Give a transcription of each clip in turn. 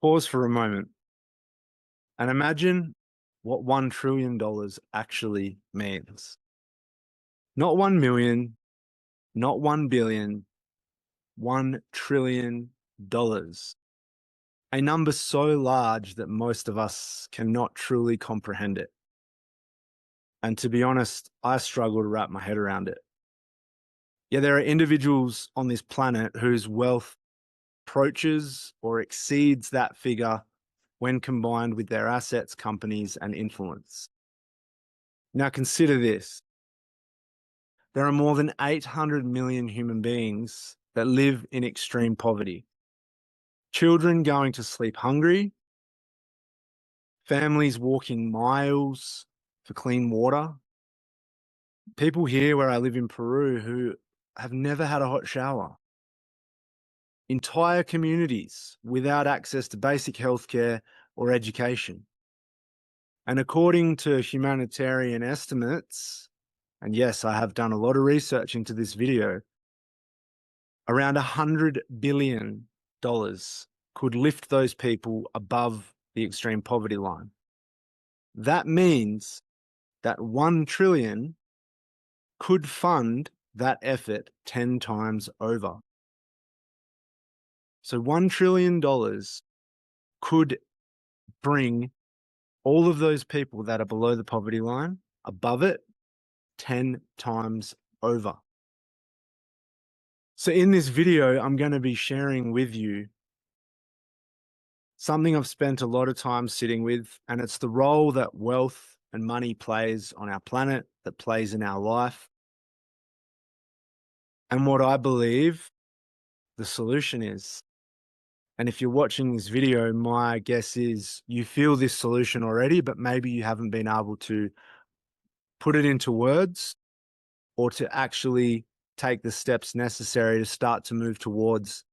Pause for a moment and imagine what $1 trillion actually means. Not 1 million, not 1 billion, $1 trillion. A number so large that most of us cannot truly comprehend it. And to be honest, I struggle to wrap my head around it. Yeah, there are individuals on this planet whose wealth approaches or exceeds that figure when combined with their assets, companies, and influence. Now consider this. There are more than 800 million human beings that live in extreme poverty. Children going to sleep hungry, families walking miles for clean water, people here where I live in Peru who have never had a hot shower, entire communities without access to basic healthcare or education. And according to humanitarian estimates, and yes, I have done a lot of research into this video, around $100 billion could lift those people above the extreme poverty line. That means that 1 trillion could fund that effort 10 times over. So $1 trillion could bring all of those people that are below the poverty line above it 10 times over. So in this video, I'm going to be sharing with you something I've spent a lot of time sitting with, and it's the role that wealth and money plays on our planet, that plays in our life, and what I believe the solution is. And if you're watching this video, my guess is you feel this solution already, but maybe you haven't been able to put it into words or to actually take the steps necessary to start to move towards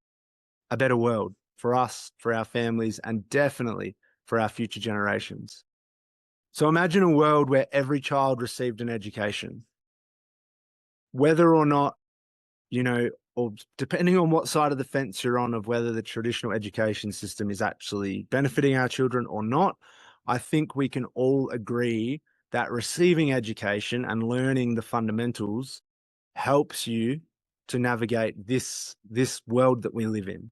a better world for us, for our families, and definitely for our future generations. So imagine a world where every child received an education. Whether or not, or depending on what side of the fence you're on of whether the traditional education system is actually benefiting our children or not, I think we can all agree that receiving education and learning the fundamentals helps you to navigate this world that we live in.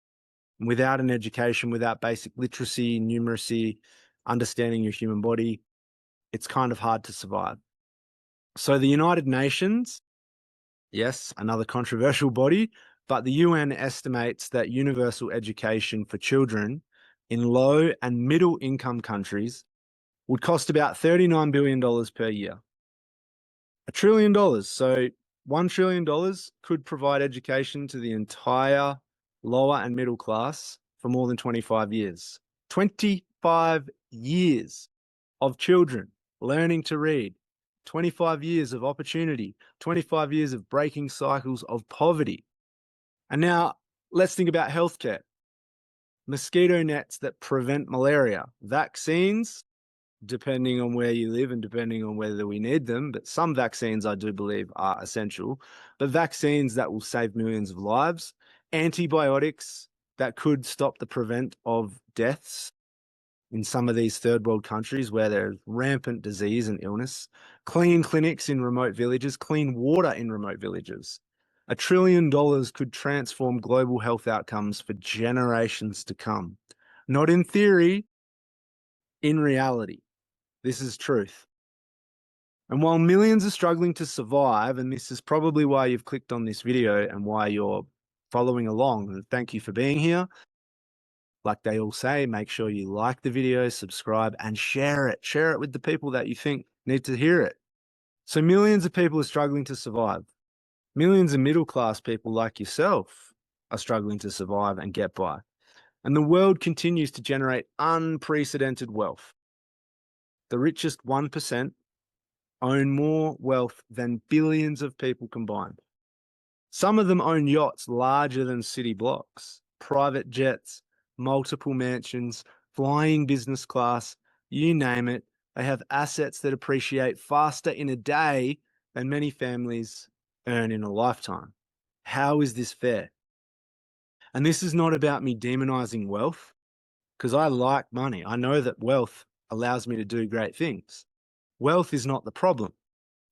Without an education, without basic literacy, numeracy, understanding your human body, it's kind of hard to survive. So the United Nations, yes, another controversial body, but the UN estimates that universal education for children in low and middle income countries would cost about $39 billion per year. $1 trillion. So $1 trillion could provide education to the entire lower and middle class for more than 25 years. 25 years of children learning to read, 25 years of opportunity, 25 years of breaking cycles of poverty. And now let's think about healthcare. Mosquito nets that prevent malaria, vaccines, depending on where you live and depending on whether we need them, but some vaccines I do believe are essential, but vaccines that will save millions of lives, antibiotics that could stop the prevent of deaths in some of these third world countries where there's rampant disease and illness, clean clinics in remote villages, clean water in remote villages. $1 trillion could transform global health outcomes for generations to come. Not in theory, in reality. This is truth. And while millions are struggling to survive, and this is probably why you've clicked on this video and why you're following along, and thank you for being here. Like they all say, make sure you like the video, subscribe, and share it. Share it with the people that you think need to hear it. So millions of people are struggling to survive. Millions of middle-class people like yourself are struggling to survive and get by. And the world continues to generate unprecedented wealth. The richest 1% own more wealth than billions of people combined. Some of them own yachts larger than city blocks, private jets, multiple mansions, flying business class, you name it. They have assets that appreciate faster in a day than many families earn in a lifetime. How is this fair? And this is not about me demonizing wealth. because I like money. I know that wealth allows me to do great things. Wealth is not the problem.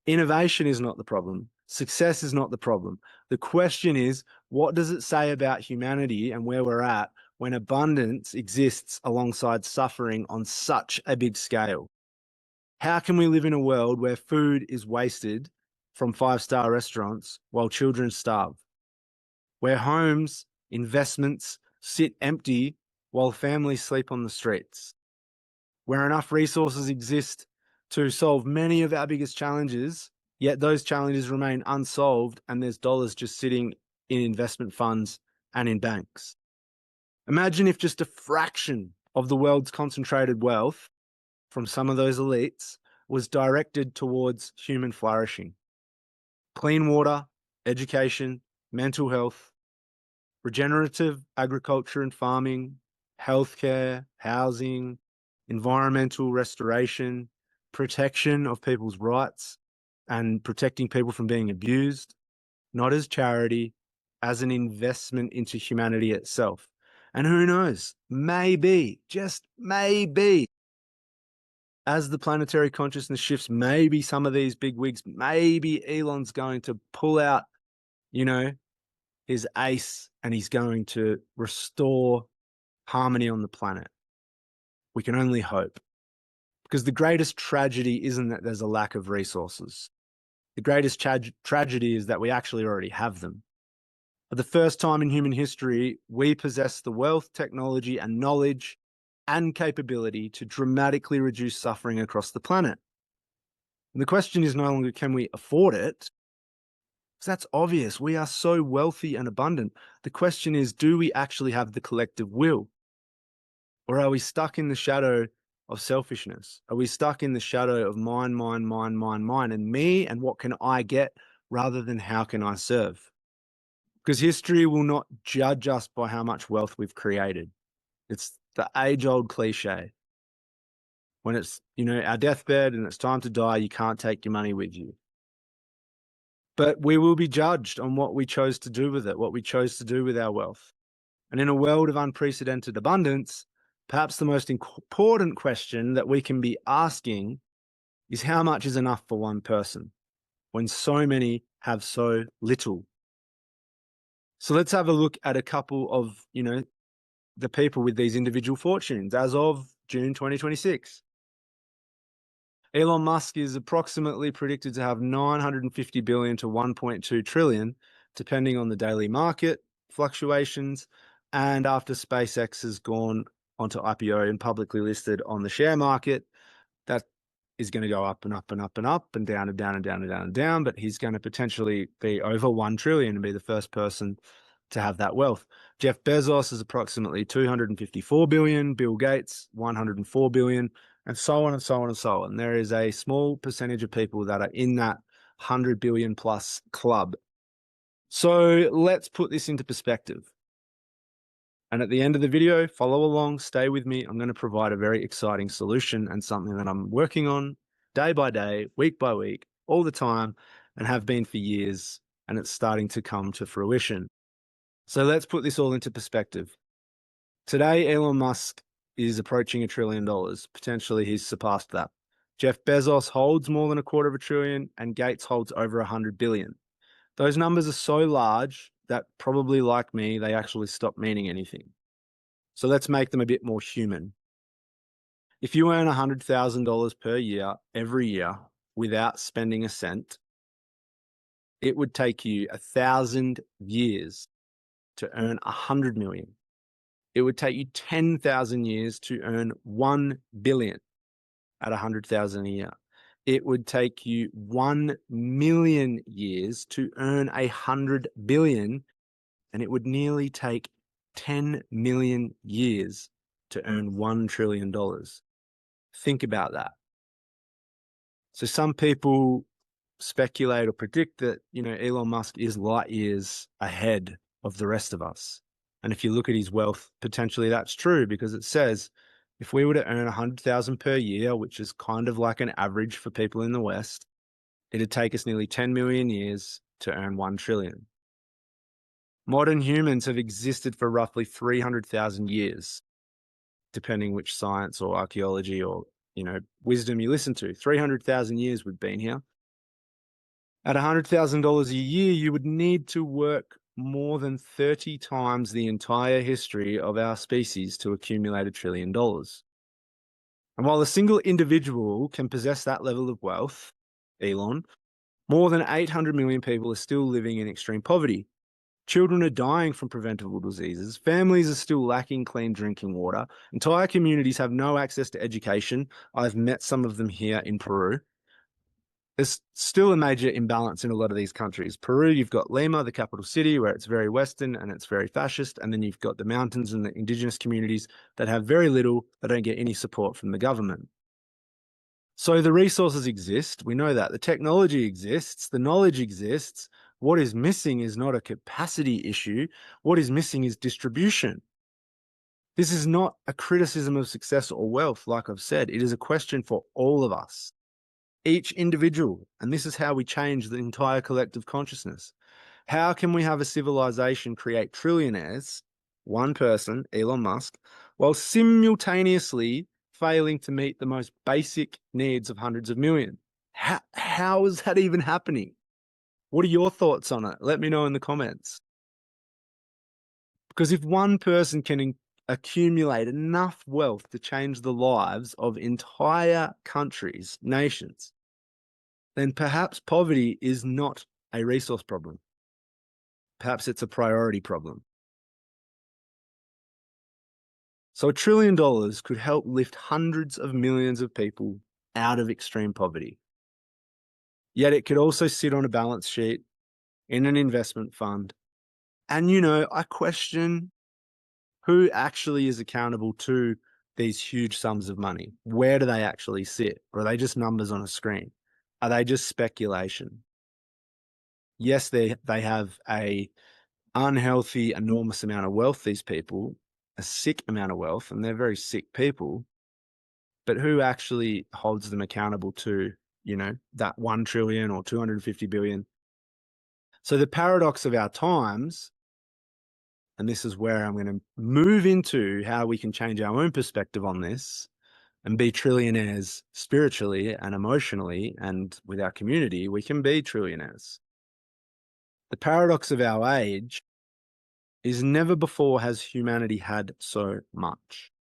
Innovation is not the problem. Success is not the problem. The question is, what does it say about humanity and where we're at when abundance exists alongside suffering on such a big scale? How can we live in a world where food is wasted from five-star restaurants while children starve? Where homes, investments sit empty while families sleep on the streets? Where enough resources exist to solve many of our biggest challenges, yet those challenges remain unsolved and there's dollars just sitting in investment funds and in banks. Imagine if just a fraction of the world's concentrated wealth from some of those elites was directed towards human flourishing. Clean water, education, mental health, regenerative agriculture and farming, healthcare, housing, environmental restoration, protection of people's rights, and protecting people from being abused, not as charity, as an investment into humanity itself. And who knows, maybe, just maybe, as the planetary consciousness shifts, maybe some of these big wigs, maybe Elon's going to pull out, you know, his ace and he's going to restore harmony on the planet. We can only hope. Because the greatest tragedy isn't that there's a lack of resources. The greatest tragedy is that we actually already have them. For the first time in human history, we possess the wealth, technology, and knowledge and capability to dramatically reduce suffering across the planet. And the question is no longer, can we afford it? Because that's obvious. We are so wealthy and abundant. The question is, do we actually have the collective will? Or are we stuck in the shadow of selfishness? Are we stuck in the shadow of mine, and me, and what can I get rather than how can I serve? Because history will not judge us by how much wealth we've created. It's the age-old cliche. When it's, our deathbed and it's time to die, you can't take your money with you. But we will be judged on what we chose to do with it, what we chose to do with our wealth. And in a world of unprecedented abundance, perhaps the most important question that we can be asking is how much is enough for one person when so many have so little? So let's have a look at a couple of, the people with these individual fortunes as of June 2026. Elon Musk is approximately predicted to have 950 billion to 1.2 trillion, depending on the daily market fluctuations, and after SpaceX has gone onto IPO and publicly listed on the share market, that is going to go up and up and up and up and down and down and down and down and down, but he's going to potentially be over 1 trillion and be the first person to have that wealth. Jeff Bezos is approximately 254 billion, Bill Gates 104 billion, and so on and so on and so on. There is a small percentage of people that are in that 100 billion plus club. So let's put this into perspective. And at the end of the video, follow along, stay with me. I'm going to provide a very exciting solution and something that I'm working on day by day, week by week, all the time, and have been for years, and it's starting to come to fruition. So let's put this all into perspective. Today, Elon Musk is approaching $1 trillion. Potentially, he's surpassed that. Jeff Bezos holds more than $250 billion, and Gates holds over 100 billion. Those numbers are so large that probably, like me, they actually stop meaning anything. So let's make them a bit more human. If you earn $100,000 per year, every year, without spending a cent, it would take you 1,000 years to earn 100 million. It would take you 10,000 years to earn 1 billion at 100,000 a year. It would take you 1 million years to earn 100 billion, and it would nearly take 10 million years to earn $1 trillion. Think about that. So some people speculate or predict that, Elon Musk is light years ahead of the rest of us. And if you look at his wealth, potentially that's true, because it says if we were to earn 100,000 per year, which is kind of like an average for people in the West, it'd take us nearly 10 million years to earn 1 trillion. Modern humans have existed for roughly 300,000 years. depending which science or archaeology or, wisdom you listen to. 300,000 years we've been here. At $100,000 a year, you would need to work more than 30 times the entire history of our species to accumulate $1 trillion. And while a single individual can possess that level of wealth, Elon, more than 800 million people are still living in extreme poverty. Children are dying from preventable diseases. Families are still lacking clean drinking water. Entire communities have no access to education. I've met some of them here in Peru. There's still a major imbalance in a lot of these countries. Peru, you've got Lima, the capital city, where it's very Western and it's very fascist. And then you've got the mountains and the indigenous communities that have very little, that don't get any support from the government. So the resources exist. We know that. The technology exists. The knowledge exists. What is missing is not a capacity issue. What is missing is distribution. This is not a criticism of success or wealth, like I've said. It is a question for all of us, each individual. And this is how we change the entire collective consciousness. How can we have a civilization create trillionaires, one person, Elon Musk, while simultaneously failing to meet the most basic needs of hundreds of millions? How is that even happening? What are your thoughts on it? Let me know in the comments. Because if one person can accumulate enough wealth to change the lives of entire countries, nations, then perhaps poverty is not a resource problem. Perhaps it's a priority problem. So $1 trillion could help lift hundreds of millions of people out of extreme poverty. Yet it could also sit on a balance sheet in an investment fund. And, I question who actually is accountable to these huge sums of money. Where do they actually sit? Or are they just numbers on a screen? Are they just speculation? Yes, they have a unhealthy, enormous amount of wealth, these people, a sick amount of wealth, and they're very sick people. But who actually holds them accountable to, that 1 trillion or 250 billion? So the paradox of our times, and this is where I'm going to move into how we can change our own perspective on this and be trillionaires spiritually and emotionally, and with our community, we can be trillionaires. The paradox of our age is never before has humanity had so much.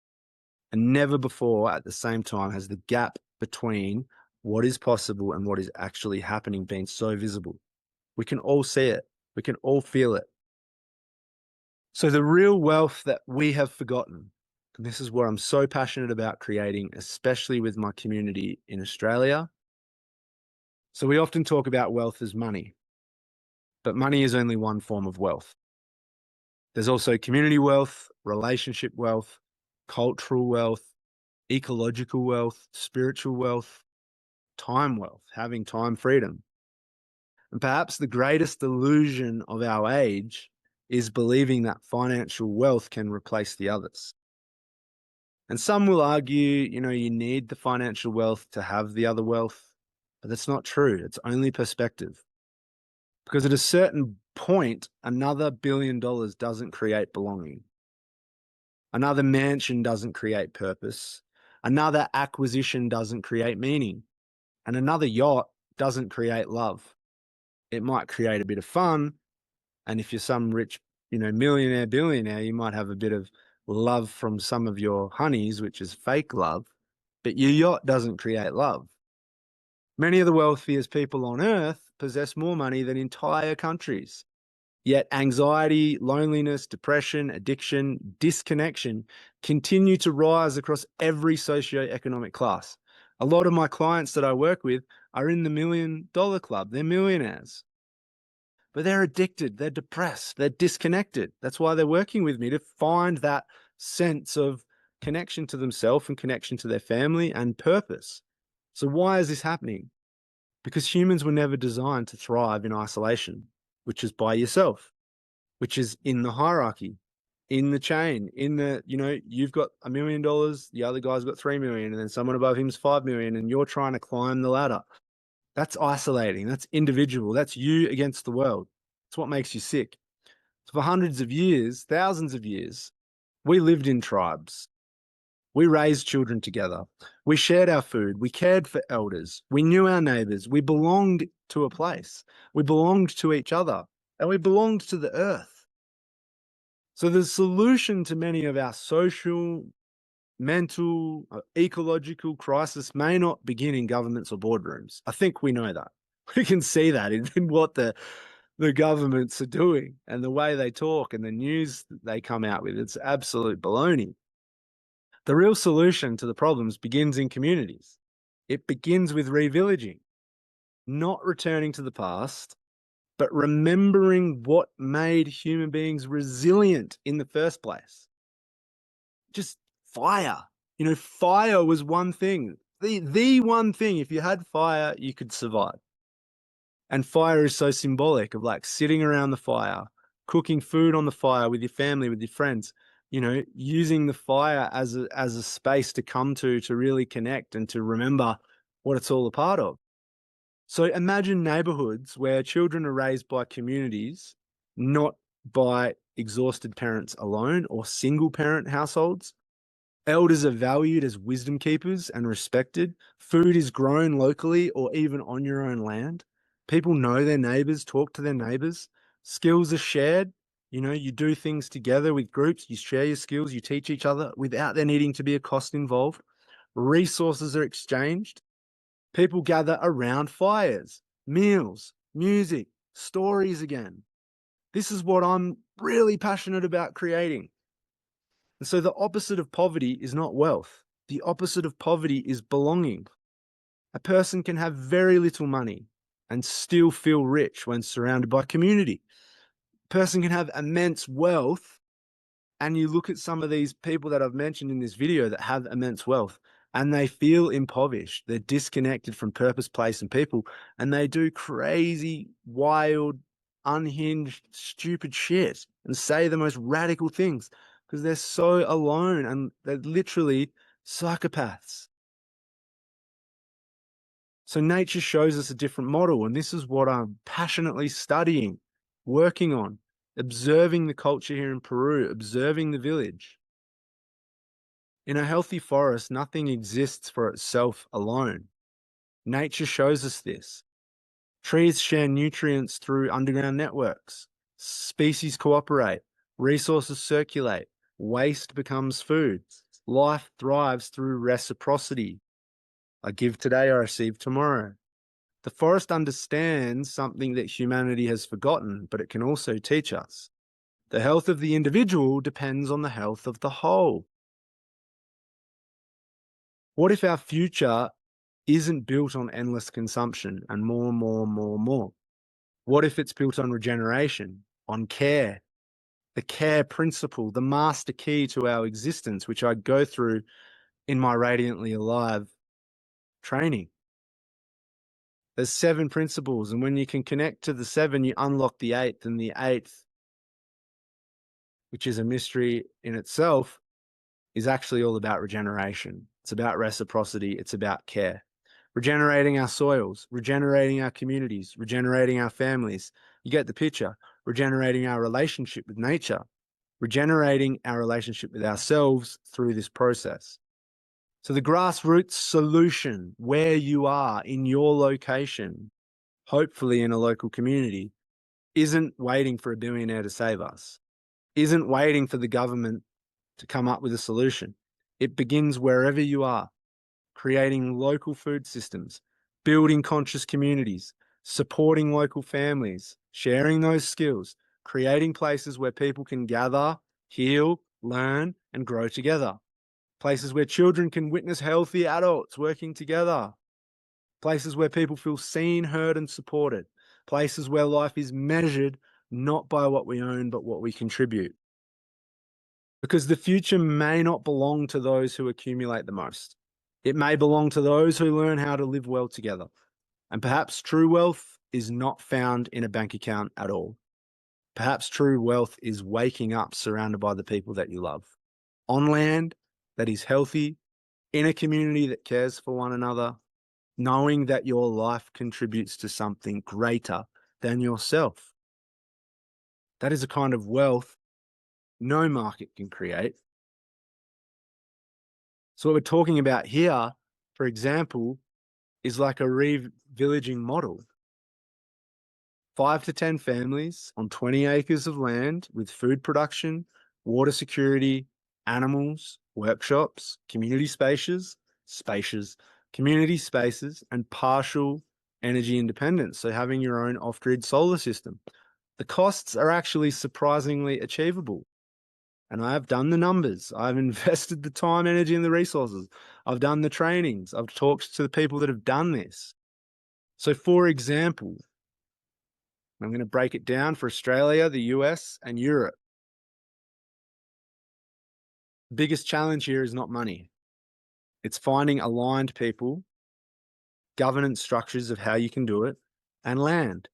And never before at the same time has the gap between what is possible and what is actually happening been so visible. We can all see it. We can all feel it. So the real wealth that we have forgotten, and this is what I'm so passionate about creating, especially with my community in Australia. So we often talk about wealth as money, but money is only one form of wealth. There's also community wealth, relationship wealth, cultural wealth, ecological wealth, spiritual wealth, time wealth, having time freedom. And perhaps the greatest illusion of our age is believing that financial wealth can replace the others. And some will argue, you need the financial wealth to have the other wealth, but that's not true. It's only perspective. Because at a certain point, another $1 billion doesn't create belonging. Another mansion doesn't create purpose. Another acquisition doesn't create meaning. And another yacht doesn't create love. It might create a bit of fun. And if you're some rich, millionaire, billionaire, you might have a bit of love from some of your honeys, which is fake love. But your yacht doesn't create love. Many of the wealthiest people on earth possess more money than entire countries. Yet anxiety, loneliness, depression, addiction, disconnection continue to rise across every socioeconomic class. A lot of my clients that I work with are in the $1 million club. They're millionaires. But they're addicted, they're depressed, they're disconnected. That's why they're working with me, to find that sense of connection to themselves and connection to their family and purpose. So why is this happening? Because humans were never designed to thrive in isolation, which is by yourself, which is in the hierarchy, in the chain, you've got $1 million, the other guy's got 3 million, and then someone above him's 5 million, and you're trying to climb the ladder. That's isolating. That's individual. That's you against the world. It's what makes you sick. So for hundreds of years, thousands of years, we lived in tribes. We raised children together. We shared our food. We cared for elders. We knew our neighbors. We belonged to a place. We belonged to each other, and we belonged to the earth. So the solution to many of our social, mental, ecological crisis may not begin in governments or boardrooms. I think we know that. We can see that in what the governments are doing and the way they talk and the news that they come out with. It's absolute baloney. The real solution to the problems begins in communities. It begins with revillaging, not returning to the past, but remembering what made human beings resilient in the first place. Just fire. You know, fire was one thing. The one thing, if you had fire, you could survive. And fire is so symbolic of like sitting around the fire, cooking food on the fire with your family, with your friends, you know, using the fire as a space to come to really connect and to remember what it's all a part of. So imagine neighborhoods where children are raised by communities, not by exhausted parents alone or single parent households. Elders are valued as wisdom keepers and respected. Food is grown locally or even on your own land. People know their neighbors, talk to their neighbors. Skills are shared. You know, you do things together with groups, you share your skills, you teach each other without there needing to be a cost involved. Resources are exchanged. People gather around fires, meals, music, stories again. This is what I'm really passionate about creating. And so the opposite of poverty is not wealth. The opposite of poverty is belonging. A person can have very little money and still feel rich when surrounded by community. A person can have immense wealth, and you look at some of these people that I've mentioned in this video that have immense wealth, and they feel impoverished. They're disconnected from purpose, place, and people, and they do crazy, wild, unhinged, stupid shit and say the most radical things because they're so alone and they're literally psychopaths. So nature shows us a different model, and this is what I'm passionately studying, working on, observing the culture here in Peru, observing the village. In a healthy forest, nothing exists for itself alone. Nature shows us this. Trees share nutrients through underground networks. Species cooperate. Resources circulate. Waste becomes food. Life thrives through reciprocity. I give today, I receive tomorrow. The forest understands something that humanity has forgotten, but it can also teach us. The health of the individual depends on the health of the whole. What if our future isn't built on endless consumption and more, more, more, more? What if it's built on regeneration, on care, the care principle, the master key to our existence, which I go through in my Radiantly Alive training? There's 7 principles, and when you can connect to the 7, you unlock the 8th, and the 8th, which is a mystery in itself, is actually all about regeneration. It's about reciprocity. It's about care. Regenerating our soils, regenerating our communities, regenerating our families. You get the picture. Regenerating our relationship with nature, regenerating our relationship with ourselves through this process. So the grassroots solution, where you are in your location, hopefully in a local community, isn't waiting for a billionaire to save us, isn't waiting for the government to come up with a solution. It begins wherever you are, creating local food systems, building conscious communities, supporting local families, sharing those skills, creating places where people can gather, heal, learn, and grow together. Places where children can witness healthy adults working together. Places where people feel seen, heard, and supported. Places where life is measured not by what we own, but what we contribute. Because the future may not belong to those who accumulate the most. It may belong to those who learn how to live well together. And perhaps true wealth is not found in a bank account at all. Perhaps true wealth is waking up surrounded by the people that you love, on land that is healthy, in a community that cares for one another, knowing that your life contributes to something greater than yourself. That is a kind of wealth no market can create. So what we're talking about here, for example, is like a revillaging model. 5 to 10 families on 20 acres of land with food production, water security, animals, workshops, community spaces, and partial energy independence. So having your own off-grid solar system. The costs are actually surprisingly achievable. And I have done the numbers. I've invested the time, energy, and the resources. I've done the trainings. I've talked to the people that have done this. So for example, I'm going to break it down for Australia, the US, and Europe. The biggest challenge here is not money. It's finding aligned people, governance structures of how you can do it, and land.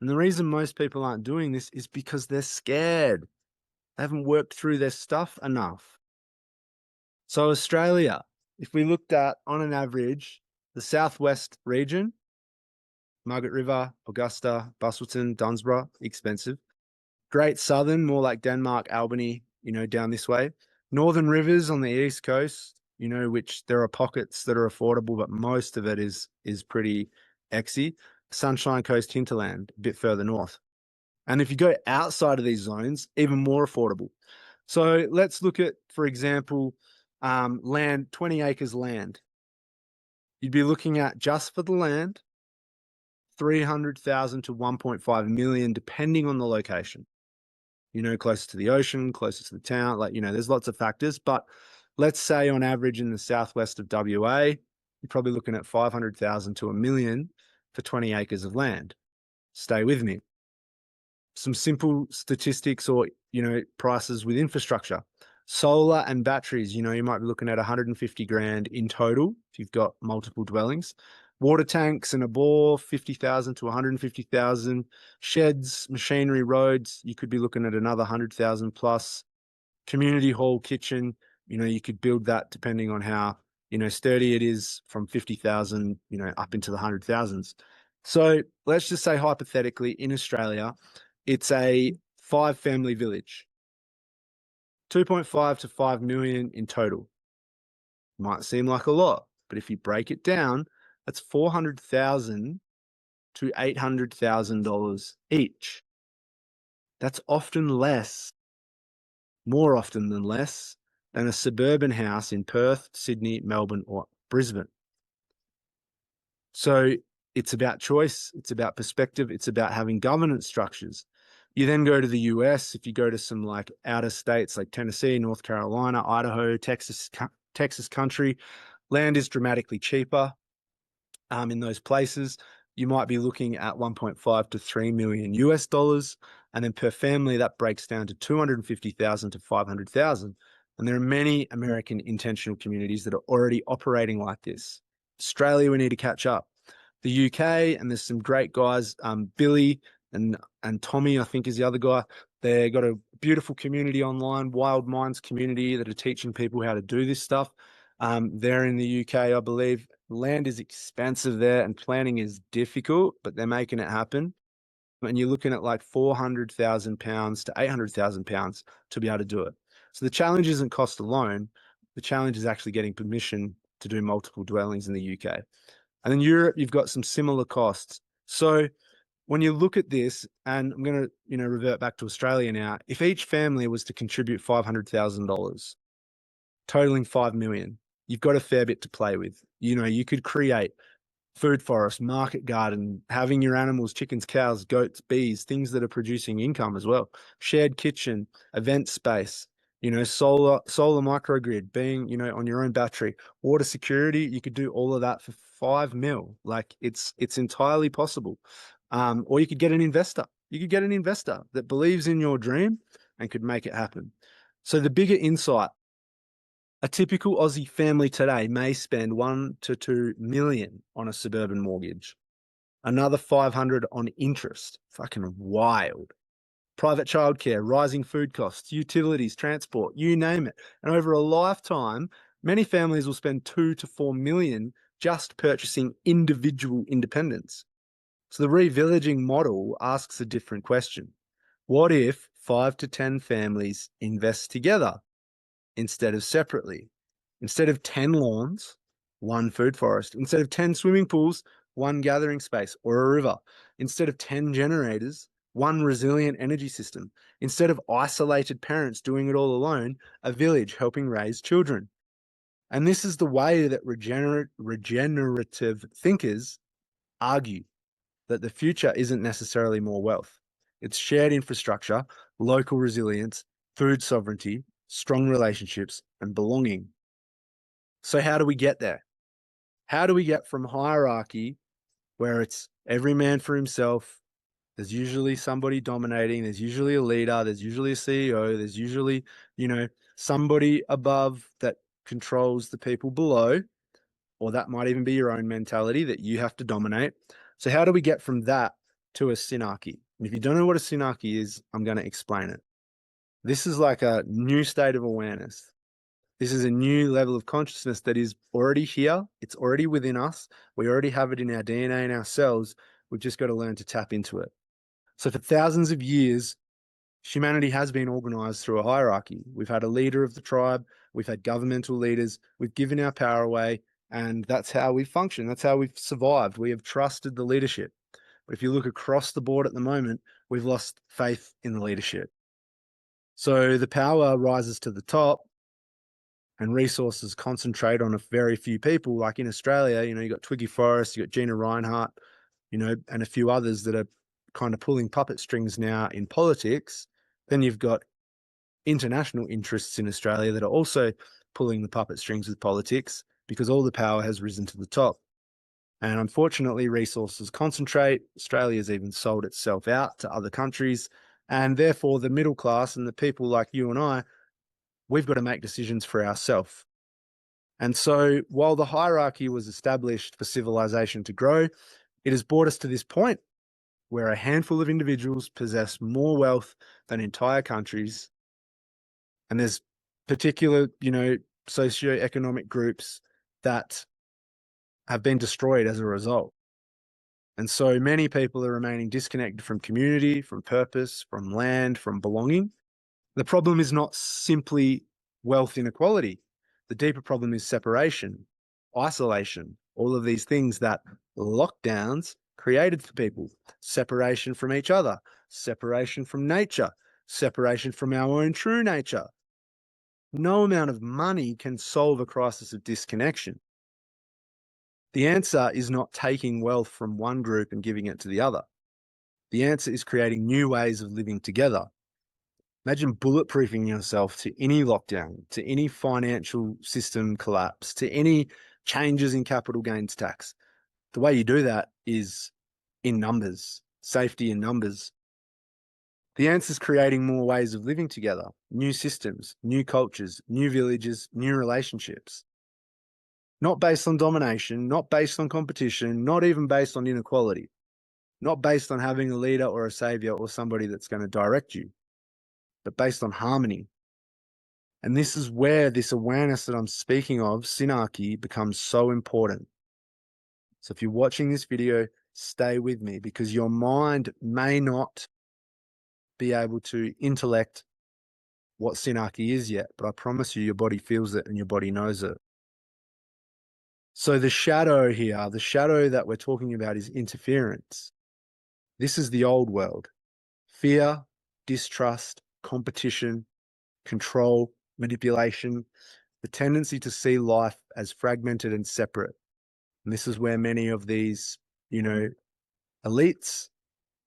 And the reason most people aren't doing this is because they're scared. They haven't worked through their stuff enough. So Australia, if we looked at, on an average, the southwest region, Margaret River, Augusta, Busselton, Dunsborough, expensive. Great Southern, more like Denmark, Albany, down this way. Northern Rivers on the East Coast, which there are pockets that are affordable, but most of it is pretty exy. Sunshine Coast hinterland, a bit further north. And if you go outside of these zones, even more affordable. So let's look at, for example, land, 20 acres land. You'd be looking at, just for the land, 300,000 to 1.5 million, depending on the location. Closer to the ocean, closer to the town, there's lots of factors. But let's say on average in the southwest of WA, you're probably looking at 500,000 to 1 million for 20 acres of land. Stay with me. Some simple statistics or, prices with infrastructure. Solar and batteries, you might be looking at 150 grand in total if you've got multiple dwellings. Water tanks and a bore, 50,000 to 150,000. Sheds, machinery, roads, you could be looking at another 100,000 plus. Community hall, kitchen, you could build that depending on how, sturdy it is, from 50,000, up into the 100,000s. So let's just say hypothetically in Australia, it's a 5-family village, 2.5 to 5 million in total. Might seem like a lot, but if you break it down, that's $400,000 to $800,000 each. That's often less, more often than less, than a suburban house in Perth, Sydney, Melbourne, or Brisbane. So it's about choice, it's about perspective, it's about having governance structures. You then go to the US, if you go to some like outer states like Tennessee, North Carolina, Idaho, Texas country, land is dramatically cheaper. In those places, you might be looking at 1.5 to 3 million US dollars. And then per family, that breaks down to 250,000 to 500,000. And there are many American intentional communities that are already operating like this. Australia, we need to catch up. The UK, and there's some great guys, Billy and Tommy, I think is the other guy. They got a beautiful community online, Wild Minds community, that are teaching people how to do this stuff. They're in the UK, I believe. Land is expensive there and planning is difficult, but they're making it happen. And you're looking at like £400,000 to £800,000 to be able to do it. So the challenge isn't cost alone. The challenge is actually getting permission to do multiple dwellings in the UK. And in Europe, you've got some similar costs. So when you look at this, and I'm going to, revert back to Australia now, if each family was to contribute $500,000, totaling 5 million, you've got a fair bit to play with. You could create food forest, market garden, having your animals, chickens, cows, goats, bees, things that are producing income as well. Shared kitchen, event space, solar microgrid, being, on your own battery, water security. You could do all of that for 5 mil. Like it's entirely possible. Or you could get an investor. You could get an investor that believes in your dream and could make it happen. So the bigger insight, a typical Aussie family today may spend 1 to 2 million on a suburban mortgage, another 500 on interest. Fucking wild. Private childcare, rising food costs, utilities, transport, you name it. And over a lifetime, many families will spend 2 to 4 million just purchasing individual independence. So the revillaging model asks a different question. What if 5 to 10 families invest together instead of separately? Instead of 10 lawns, one food forest. Instead of 10 swimming pools, one gathering space or a river. Instead of 10 generators, one resilient energy system. Instead of isolated parents doing it all alone, a village helping raise children. And this is the way that regenerative thinkers argue that the future isn't necessarily more wealth. It's shared infrastructure, local resilience, food sovereignty, strong relationships, and belonging. So how do we get there? How do we get from hierarchy, where it's every man for himself, there's usually somebody dominating, there's usually a leader, there's usually a CEO, there's usually, somebody above that controls the people below, or that might even be your own mentality that you have to dominate. So how do we get from that to a synarchy? And if you don't know what a synarchy is, I'm going to explain it. This is like a new state of awareness. This is a new level of consciousness that is already here. It's already within us. We already have it in our DNA and our cells. We've just got to learn to tap into it. So for thousands of years, humanity has been organized through a hierarchy. We've had a leader of the tribe. We've had governmental leaders. We've given our power away. And that's how we function. That's how we've survived. We have trusted the leadership. But if you look across the board at the moment, we've lost faith in the leadership. So the power rises to the top and resources concentrate on a very few people. Like in Australia, you got Twiggy Forrest, you got Gina Reinhart, and a few others that are kind of pulling puppet strings now in politics. Then you've got international interests in Australia that are also pulling the puppet strings with politics because all the power has risen to the top. And unfortunately, resources concentrate. Australia's even sold itself out to other countries. And therefore, the middle class and the people like you and I, we've got to make decisions for ourselves. And so while the hierarchy was established for civilization to grow, it has brought us to this point where a handful of individuals possess more wealth than entire countries. And there's particular, socioeconomic groups that have been destroyed as a result. And so many people are remaining disconnected from community, from purpose, from land, from belonging. The problem is not simply wealth inequality. The deeper problem is separation, isolation, all of these things that lockdowns created for people. Separation from each other, separation from nature, separation from our own true nature. No amount of money can solve a crisis of disconnection. The answer is not taking wealth from one group and giving it to the other. The answer is creating new ways of living together. Imagine bulletproofing yourself to any lockdown, to any financial system collapse, to any changes in capital gains tax. The way you do that is in numbers, safety in numbers. The answer is creating more ways of living together, new systems, new cultures, new villages, new relationships. Not based on domination, not based on competition, not even based on inequality, not based on having a leader or a savior or somebody that's going to direct you, but based on harmony. And this is where this awareness that I'm speaking of, Synarchy, becomes so important. So if you're watching this video, stay with me because your mind may not be able to intellect what Synarchy is yet, but I promise you, your body feels it and your body knows it. So the shadow here, the shadow that we're talking about is interference. This is the old world. Fear, distrust, competition, control, manipulation, the tendency to see life as fragmented and separate. And this is where many of these, elites,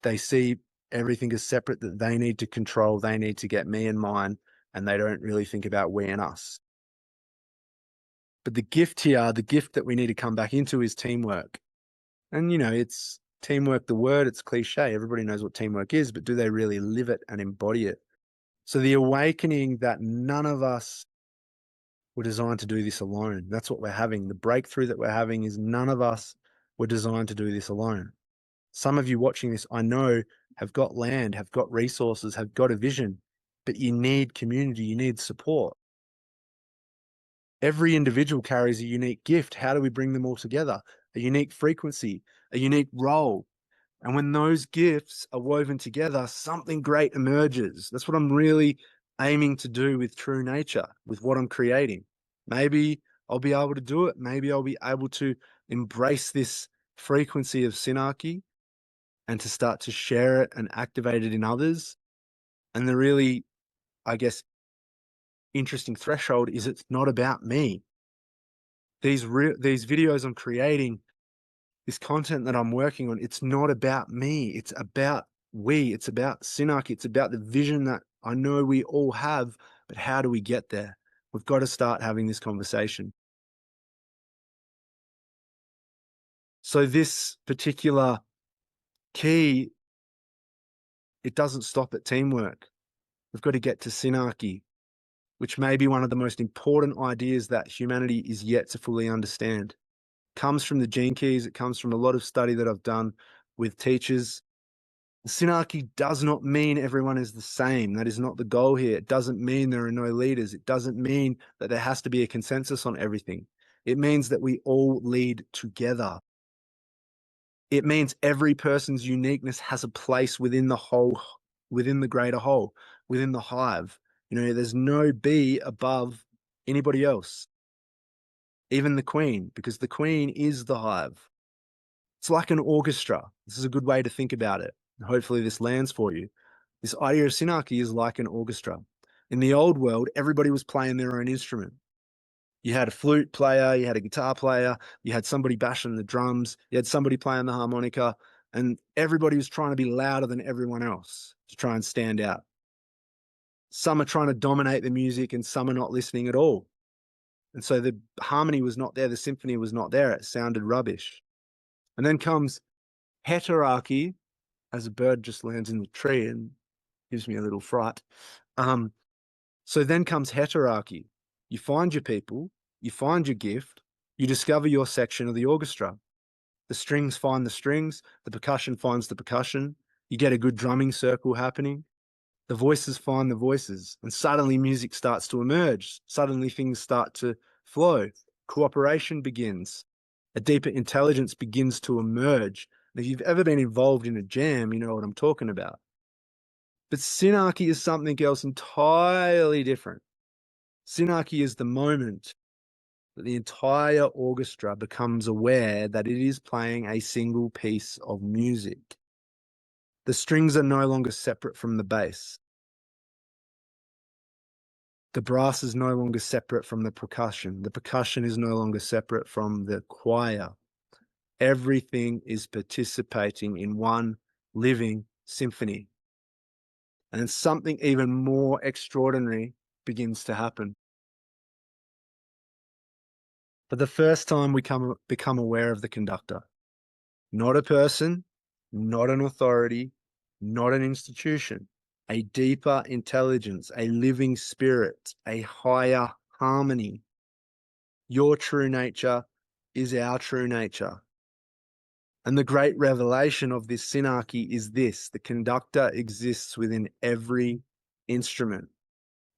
they see everything as separate, that they need to control, they need to get me and mine, and they don't really think about we and us. But the gift here, the gift that we need to come back into is teamwork. And, it's teamwork, the word, it's cliche. Everybody knows what teamwork is, but do they really live it and embody it? So the awakening that none of us were designed to do this alone. That's what we're having. The breakthrough that we're having is none of us were designed to do this alone. Some of you watching this, I know, have got land, have got resources, have got a vision, but you need community, you need support. Every individual carries a unique gift. How do we bring them all together? A unique frequency, a unique role. And when those gifts are woven together, something great emerges. That's what I'm really aiming to do with True Nature, with what I'm creating. Maybe I'll be able to do it. Maybe I'll be able to embrace this frequency of Synarchy and to start to share it and activate it in others. And the really, I guess, interesting threshold is it's not about me. These videos I'm creating, this content that I'm working on, it's not about me. It's about we. It's about Synarchy. It's about the vision that I know we all have, but how do we get there? We've got to start having this conversation. So this particular key, it doesn't stop at teamwork. We've got to get to Synarchy, which may be one of the most important ideas that humanity is yet to fully understand. It comes from the gene keys. It comes from a lot of study that I've done with teachers. Synarchy does not mean everyone is the same. That is not the goal here. It doesn't mean there are no leaders. It doesn't mean that there has to be a consensus on everything. It means that we all lead together. It means every person's uniqueness has a place within the whole, within the greater whole, within the hive. You know, there's no bee above anybody else, even the queen, because the queen is the hive. It's like an orchestra. This is a good way to think about it. Hopefully this lands for you. This idea of Synarchy is like an orchestra. In the old world, everybody was playing their own instrument. You had a flute player, you had a guitar player, you had somebody bashing the drums, you had somebody playing the harmonica, and everybody was trying to be louder than everyone else to try and stand out. Some are trying to dominate the music and some are not listening at all. And so the harmony was not there, the symphony was not there, it sounded rubbish. And then comes heterarchy, as a bird just lands in the tree and gives me a little fright. So then comes heterarchy. You find your people, you find your gift, you discover your section of the orchestra. The strings find the strings, the percussion finds the percussion, you get a good drumming circle happening, the voices find the voices, and suddenly music starts to emerge. Suddenly things start to flow. Cooperation begins. A deeper intelligence begins to emerge. And if you've ever been involved in a jam, you know what I'm talking about. But Synarchy is something else entirely different. Synarchy is the moment that the entire orchestra becomes aware that it is playing a single piece of music. The strings are no longer separate from the bass. The brass is no longer separate from the percussion. The percussion is no longer separate from the choir. Everything is participating in one living symphony. And then something even more extraordinary begins to happen. For the first time, we become aware of the conductor. Not a person, not an authority, not an institution, a deeper intelligence, a living spirit, a higher harmony. Your true nature is our true nature. And the great revelation of this Synarchy is this: the conductor exists within every instrument,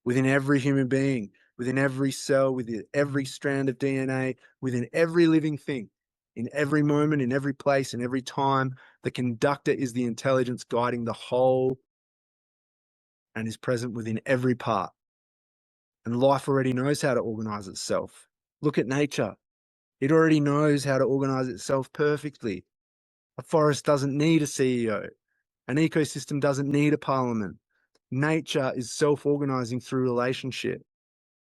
within every human being, within every cell, within every strand of DNA, within every living thing, in every moment, in every place, in every time. The conductor is the intelligence guiding the whole and is present within every part. And life already knows how to organize itself. Look at nature. It already knows how to organize itself perfectly. A forest doesn't need a CEO. An ecosystem doesn't need a parliament. Nature is self-organizing through relationship,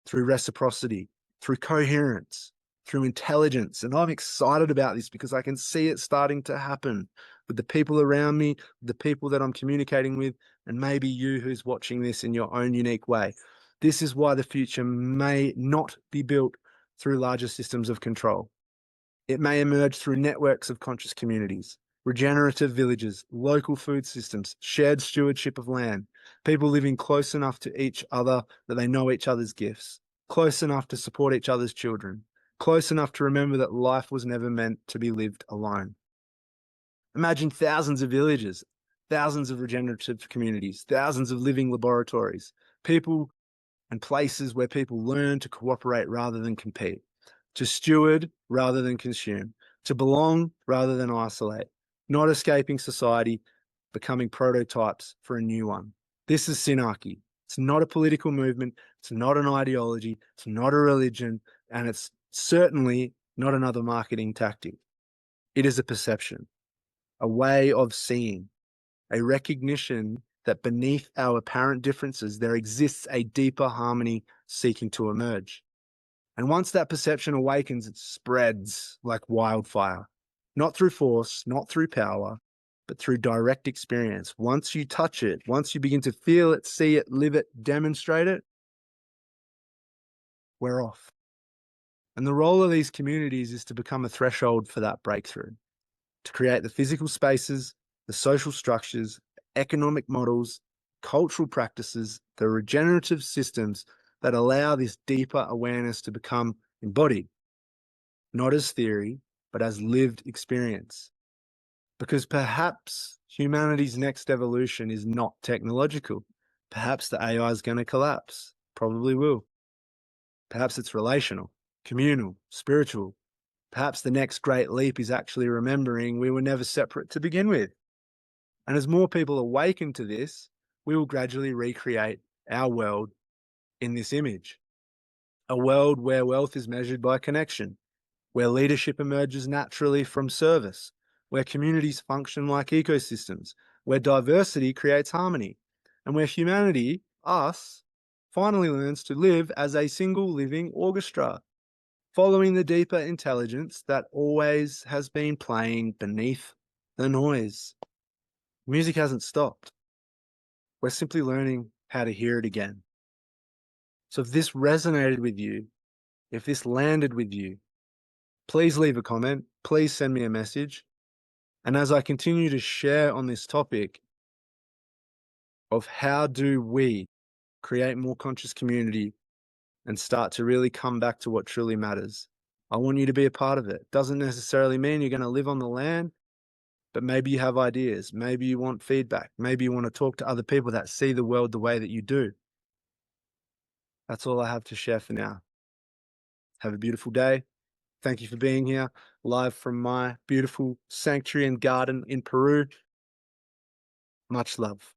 through reciprocity, through coherence, through intelligence. And I'm excited about this because I can see it starting to happen with the people around me, the people that I'm communicating with, and maybe you who's watching this in your own unique way. This is why the future may not be built through larger systems of control. It may emerge through networks of conscious communities, regenerative villages, local food systems, shared stewardship of land, people living close enough to each other that they know each other's gifts, close enough to support each other's children, close enough to remember that life was never meant to be lived alone. Imagine thousands of villages, thousands of regenerative communities, thousands of living laboratories, people and places where people learn to cooperate rather than compete, to steward rather than consume, to belong rather than isolate, not escaping society, becoming prototypes for a new one. This is Synarchy. It's not a political movement. It's not an ideology. It's not a religion. And it's certainly not another marketing tactic. It is a perception, a way of seeing, a recognition that beneath our apparent differences, there exists a deeper harmony seeking to emerge. And once that perception awakens, it spreads like wildfire, not through force, not through power, but through direct experience. Once you touch it, once you begin to feel it, see it, live it, demonstrate it, we're off. And the role of these communities is to become a threshold for that breakthrough, to create the physical spaces, the social structures, economic models, cultural practices, the regenerative systems that allow this deeper awareness to become embodied, not as theory, but as lived experience. Because perhaps humanity's next evolution is not technological. Perhaps the AI is going to collapse. Probably will. Perhaps it's relational, communal, spiritual. Perhaps the next great leap is actually remembering we were never separate to begin with. And as more people awaken to this, we will gradually recreate our world in this image. A world where wealth is measured by connection, where leadership emerges naturally from service, where communities function like ecosystems, where diversity creates harmony, and where humanity, us, finally learns to live as a single living orchestra, following the deeper intelligence that always has been playing beneath the noise. Music hasn't stopped. We're simply learning how to hear it again. So if this resonated with you, if this landed with you, please leave a comment, please send me a message. And as I continue to share on this topic of how do we create more conscious community and start to really come back to what truly matters, I want you to be a part of it. Doesn't necessarily mean you're going to live on the land, but maybe you have ideas. Maybe you want feedback. Maybe you want to talk to other people that see the world the way that you do. That's all I have to share for now. Have a beautiful day. Thank you for being here, live from my beautiful sanctuary and garden in Peru. Much love.